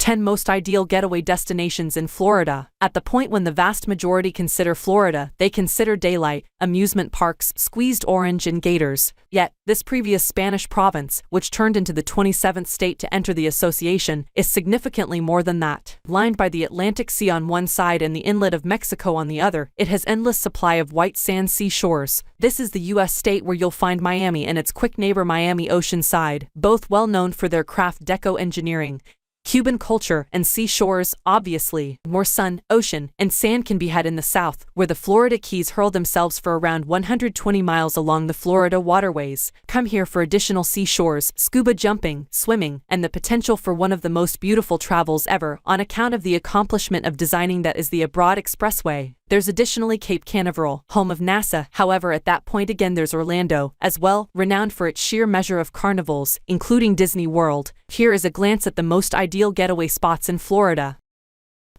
10 Most Ideal Getaway Destinations in Florida. At the point when the vast majority consider Florida, they consider daylight, amusement parks, squeezed orange, and gators. Yet, this previous Spanish province, which turned into the 27th state to enter the association, is significantly more than that. Lined by the Atlantic Sea on one side and the inlet of Mexico on the other, it has endless supply of white sand seashores. This is the U.S. state where you'll find Miami and its quick neighbor Miami Oceanside, both well known for their craft deco engineering, Cuban culture, and seashores. Obviously, more sun, ocean, and sand can be had in the south, where the Florida Keys hurl themselves for around 120 miles along the Florida waterways. Come here for additional seashores, scuba jumping, swimming, and the potential for one of the most beautiful travels ever on account of the accomplishment of designing that is the Abroad Expressway. There's additionally Cape Canaveral, home of NASA. However, at that point again there's Orlando, as well, renowned for its sheer measure of carnivals, including Disney World. Here is a glance at the most ideal getaway spots in Florida.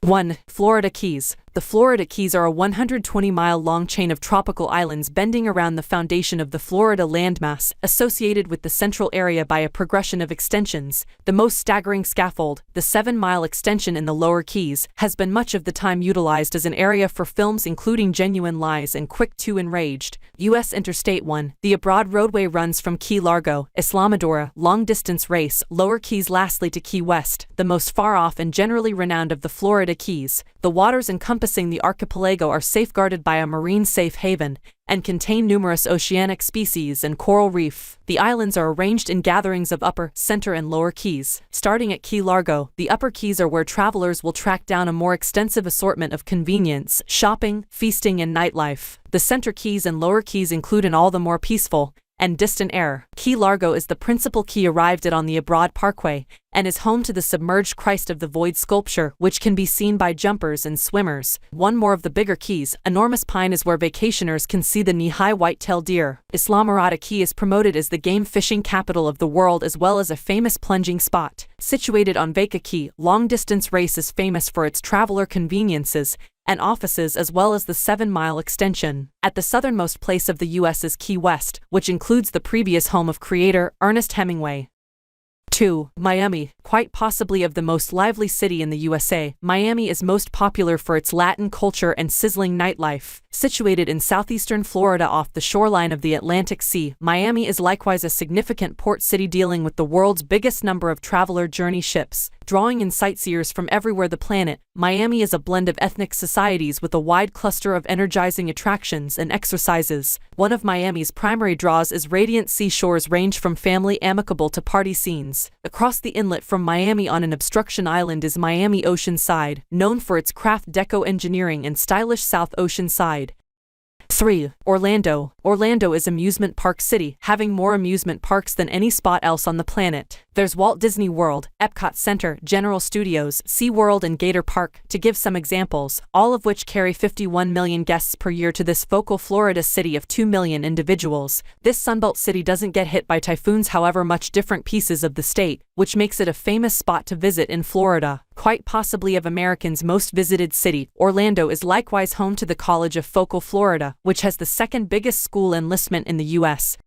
1. Florida Keys. The Florida Keys are a 120-mile-long chain of tropical islands bending around the foundation of the Florida landmass, associated with the central area by a progression of extensions. The most staggering scaffold, the 7-mile extension in the Lower Keys, has been much of the time utilized as an area for films including Genuine Lies and Quick 2 Enraged. U.S. Interstate 1. The Abroad roadway runs from Key Largo, Islamorada, long-distance race, Lower Keys lastly to Key West, the most far-off and generally renowned of the Florida Keys. The waters encompassing the archipelago are safeguarded by a marine safe haven, and contain numerous oceanic species and coral reef. The islands are arranged in gatherings of upper, center, and lower keys. Starting at Key Largo, the upper keys are where travelers will track down a more extensive assortment of convenience, shopping, feasting, and nightlife. The center keys and lower keys include an all the more peaceful and distant air. Key Largo is the principal key arrived at on the Abroad Parkway, and is home to the submerged Christ of the Void sculpture, which can be seen by jumpers and swimmers. One more of the bigger keys, Enormous Pine, is where vacationers can see the knee-high white-tailed deer. Islamorada Key is promoted as the game fishing capital of the world as well as a famous plunging spot. Situated on Vaca Key, long-distance race is famous for its traveler conveniences and offices as well as the 7-mile extension. At the southernmost place of the U.S. is Key West, which includes the previous home of creator Ernest Hemingway. 2. Miami. Quite possibly of the most lively city in the USA, Miami is most popular for its Latin culture and sizzling nightlife. Situated in southeastern Florida off the shoreline of the Atlantic Sea, Miami is likewise a significant port city dealing with the world's biggest number of traveler journey ships. Drawing in sightseers from everywhere the planet, Miami is a blend of ethnic societies with a wide cluster of energizing attractions and exercises. One of Miami's primary draws is radiant seashores range from family amicable to party scenes. Across the inlet from Miami on an obstruction island is Miami Oceanside, known for its craft deco engineering and stylish South Ocean side. 3. Orlando. Orlando is amusement park city, having more amusement parks than any spot else on the planet. There's Walt Disney World, Epcot Center, General Studios, SeaWorld, and Gator Park, to give some examples, all of which carry 51 million guests per year to this focal Florida city of 2 million individuals. This Sunbelt city doesn't get hit by typhoons, however much different pieces of the state, which makes it a famous spot to visit in Florida. Quite possibly of Americans' most visited city, Orlando is likewise home to the College of Focal Florida, which has the second biggest school enlistment in the U.S.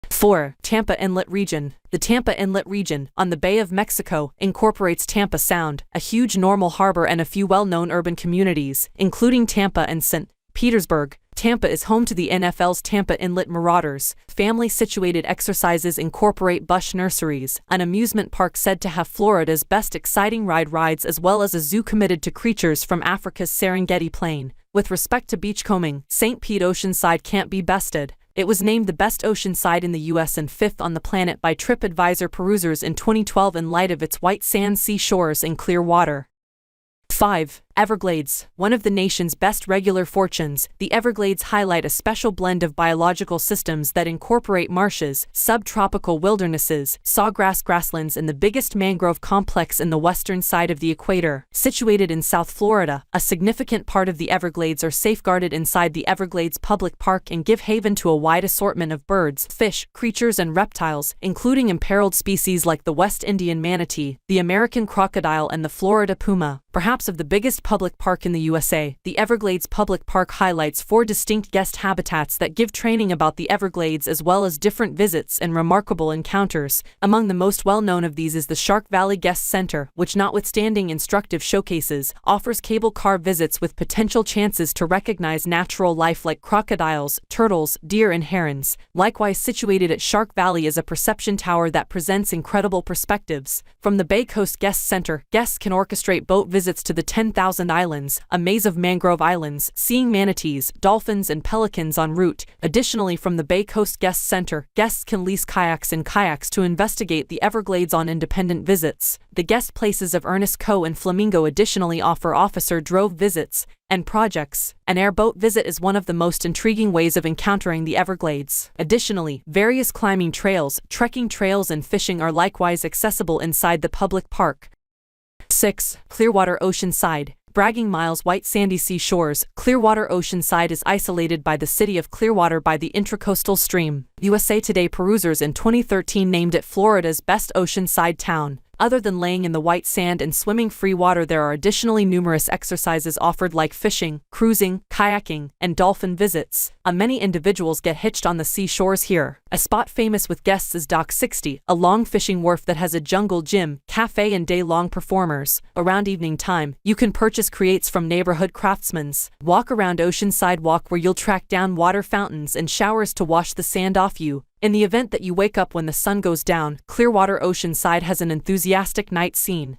4. Tampa Inlet Region. The Tampa Inlet region, on the Bay of Mexico, incorporates Tampa Sound, a huge normal harbor, and a few well-known urban communities, including Tampa and St. Petersburg. Tampa is home to the NFL's Tampa Inlet Marauders. Family-situated exercises incorporate Busch Nurseries, an amusement park said to have Florida's best exciting rides as well as a zoo committed to creatures from Africa's Serengeti Plain. With respect to beachcombing, St. Pete Oceanside can't be bested. It was named the best oceanside in the U.S. and 5th on the planet by TripAdvisor perusers in 2012 in light of its white sand seashores and clear water. 5. Everglades. One of the nation's best regular fortunes, the Everglades highlight a special blend of biological systems that incorporate marshes, subtropical wildernesses, sawgrass grasslands, and the biggest mangrove complex in the western side of the equator. Situated in South Florida, a significant part of the Everglades are safeguarded inside the Everglades Public Park and give haven to a wide assortment of birds, fish, creatures, and reptiles, including imperiled species like the West Indian manatee, the American crocodile, and the Florida puma. Perhaps of the biggest largest public park in the USA, the Everglades Public Park highlights 4 distinct guest habitats that give training about the Everglades as well as different visits and remarkable encounters. Among the most well-known of these is the Shark Valley Guest Center, which, notwithstanding instructive showcases, offers cable car visits with potential chances to recognize natural life like crocodiles, turtles, deer and herons. Likewise, situated at Shark Valley is a perception tower that presents incredible perspectives. From the Bay Coast Guest Center, guests can orchestrate boat visits to the 10,000 Islands, a maze of mangrove islands, seeing manatees, dolphins and pelicans en route. Additionally, from the Bay Coast Guest Center, guests can lease kayaks and kayaks to investigate the Everglades on independent visits. The guest places of Ernest Cove and Flamingo additionally offer officer-drove visits and projects. An airboat visit is one of the most intriguing ways of encountering the Everglades. Additionally, various climbing trails, trekking trails and fishing are likewise accessible inside the public park. 6. Clearwater Oceanside. Bragging Miles White Sandy Seashores. Clearwater Oceanside is isolated by the city of Clearwater by the Intracoastal Stream. USA Today perusers in 2013 named it Florida's best oceanside town. Other than laying in the white sand and swimming free water, there are additionally numerous exercises offered like fishing, cruising, kayaking, and dolphin visits. Many individuals get hitched on the seashores here. A spot famous with guests is Dock 60, a long fishing wharf that has a jungle gym, cafe and day-long performers. Around evening time, you can purchase creates from neighborhood craftsmen's. Walk around Oceanside Walk, where you'll track down water fountains and showers to wash the sand off you. In the event that you wake up when the sun goes down, Clearwater Oceanside has an enthusiastic night scene.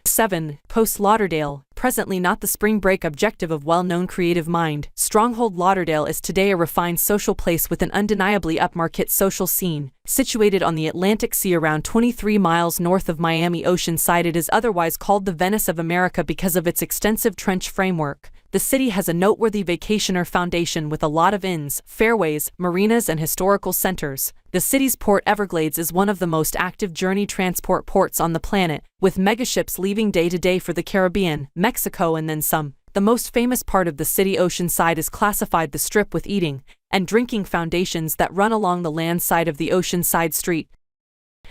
7. Post Lauderdale. Presently not the spring break objective of well-known creative mind, Stronghold Lauderdale is today a refined social place with an undeniably upmarket social scene. Situated on the Atlantic Sea around 23 miles north of Miami Oceanside, it is otherwise called the Venice of America because of its extensive trench framework. The city has a noteworthy vacationer foundation with a lot of inns, fairways, marinas and historical centers. The city's port Everglades is one of the most active journey transport ports on the planet, with megaships leaving day to day for the Caribbean, Mexico and then some. The most famous part of the city, Oceanside, is classified the Strip, with eating and drinking foundations that run along the land side of the Oceanside Street.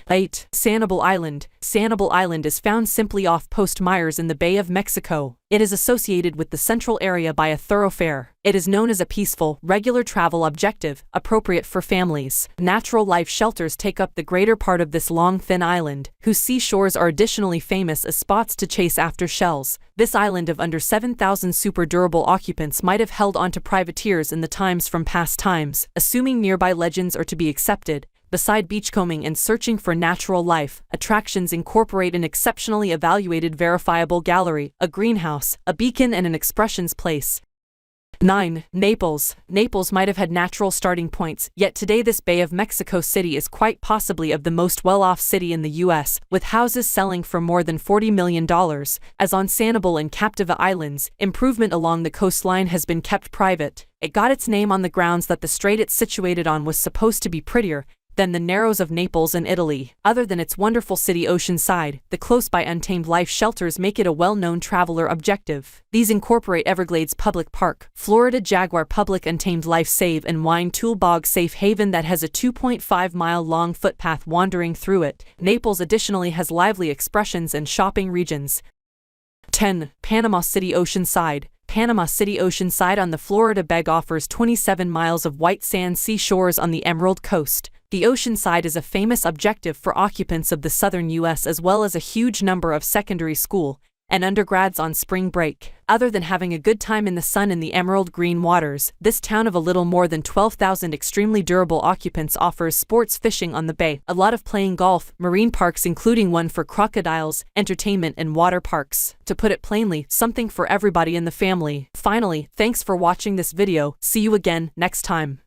8. Sanibel Island. Sanibel Island is found simply off Post Myers in the Bay of Mexico. It is associated with the central area by a thoroughfare. It is known as a peaceful, regular travel objective, appropriate for families. Natural life shelters take up the greater part of this long, thin island, whose seashores are additionally famous as spots to chase after shells. This island of under 7,000 super durable occupants might have held onto privateers in the times from past times, assuming nearby legends are to be accepted. Beside beachcombing and searching for natural life, attractions incorporate an exceptionally evaluated verifiable gallery, a greenhouse, a beacon and an expressions place. 9. Naples. Naples might have had natural starting points, yet today this Bay of Mexico city is quite possibly of the most well-off city in the U.S., with houses selling for more than $40 million. As on Sanibel and Captiva Islands, improvement along the coastline has been kept private. It got its name on the grounds that the strait it's situated on was supposed to be prettier than the Narrows of Naples in Italy. Other than its wonderful city Oceanside, the close-by untamed life shelters make it a well-known traveler objective. These incorporate Everglades Public Park, Florida Jaguar Public Untamed Life Save and Wine Tool Bog Safe Haven that has a 2.5-mile-long footpath wandering through it. Naples additionally has lively expressions and shopping regions. 10. Panama City Oceanside. Panama City Oceanside on the Florida Beg offers 27 miles of white sand seashores on the Emerald Coast. The Oceanside is a famous objective for occupants of the southern U.S. as well as a huge number of secondary school and undergrads on spring break. Other than having a good time in the sun in the emerald green waters, this town of a little more than 12,000 extremely durable occupants offers sports fishing on the bay, a lot of playing golf, marine parks including one for crocodiles, entertainment and water parks. To put it plainly, something for everybody in the family. Finally, thanks for watching this video. See you again next time.